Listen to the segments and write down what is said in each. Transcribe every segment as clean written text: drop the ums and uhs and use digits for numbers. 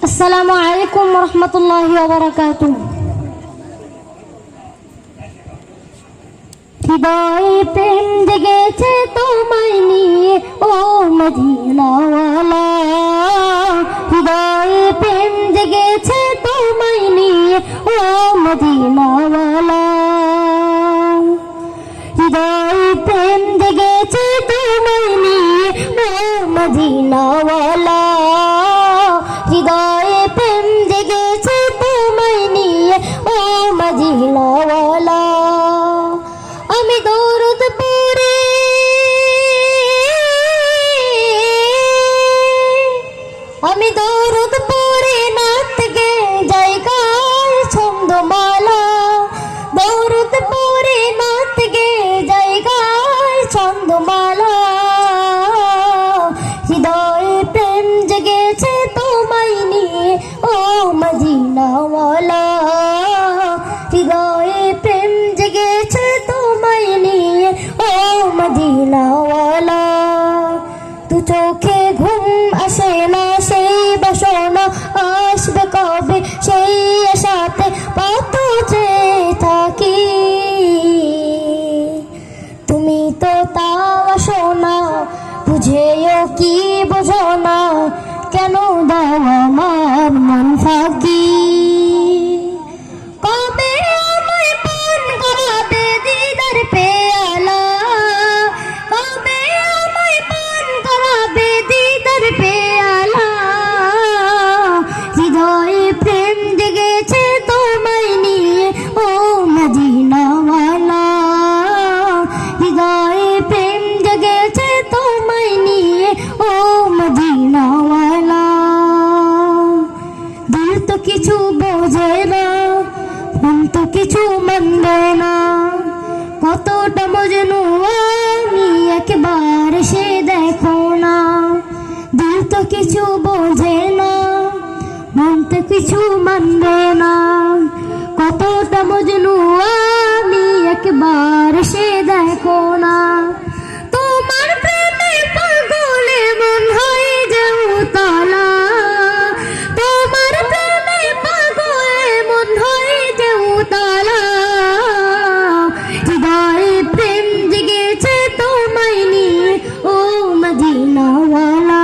আসসালামু আলাইকুম ওয়া রাহমাতুল্লাহি ওয়া বারাকাতুহু। হৃদয়ে প্রেম জেগেছে তোমায় নিয়ে ও মদিনাওয়ালা, হৃদয়ে প্রেম জেগেছে তোমায় নিয়ে ও মদিনাওয়ালা, হৃদয়ে প্রেম জেগেছে তোমায় নিয়ে ও মদিনাওয়ালা, হৃদয়ে প্রেম জেগেছে তোমায় নিয়ে ও মদিনাওয়ালা। আমি দরুদ পড়ে নাত গে যাই গায় ছন্দমালা, দরুদ পড়ে নাত গে যাই গায় ছন্দমালা, হৃদয়ে প্রেম জেগেছে তোমায় নিয়ে ও মদিনাওয়ালা, হৃদয়ে প্রেম জেগেছে তোমায় নিয়ে ও মদিনাওয়ালা। তু চোখে ঘুম আসে না সেই বাসনা আসবে কবে, সেই আশাতে কত চেয়ে থাকি, তুমি তো তাও আসো না, বুঝেও কি বোঝো না, কেন দাও আমার মন ফাঁকি। কবে আমায় পান করাবে দিদার পেয়ালা, কবে আমায় পান করাবে দিদার পেয়ালা, হৃদয়ে প্রেম জেগেছে তোমায় নিয়ে ও মদিনাওয়ালা, হৃদয়ে প্রেম জেগেছে তোমায় নিয়ে ও মদিনাওয়ালা। দিল তো কিছু বোঝে না, মন তো কিছু মানবে না, কতটা মজনু আমি একবার সে দেখো না, দিল তো কিছু বোঝে না, মন তো কিছু মানবে না, কতটা মজনু আমি একবার সে দেখো না। তোমার প্রেমে পাগলে মন হয় যে উতলা, তোমার প্রেমে পাগলে মন হয় যে উতলা, হৃদয়ে প্রেম জেগেছে তোমায় নিয়ে ও মদিনাওয়ালা,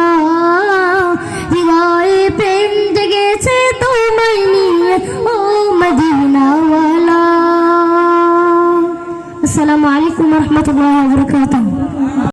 হৃদয়ে প্রেম জেগেছে তোমায় নিয়ে ও মদিনাওয়ালা। আসসালামু আলাইকুম ওয়া রাহমাতুল্লাহি ওয়া বারাকাতুহু।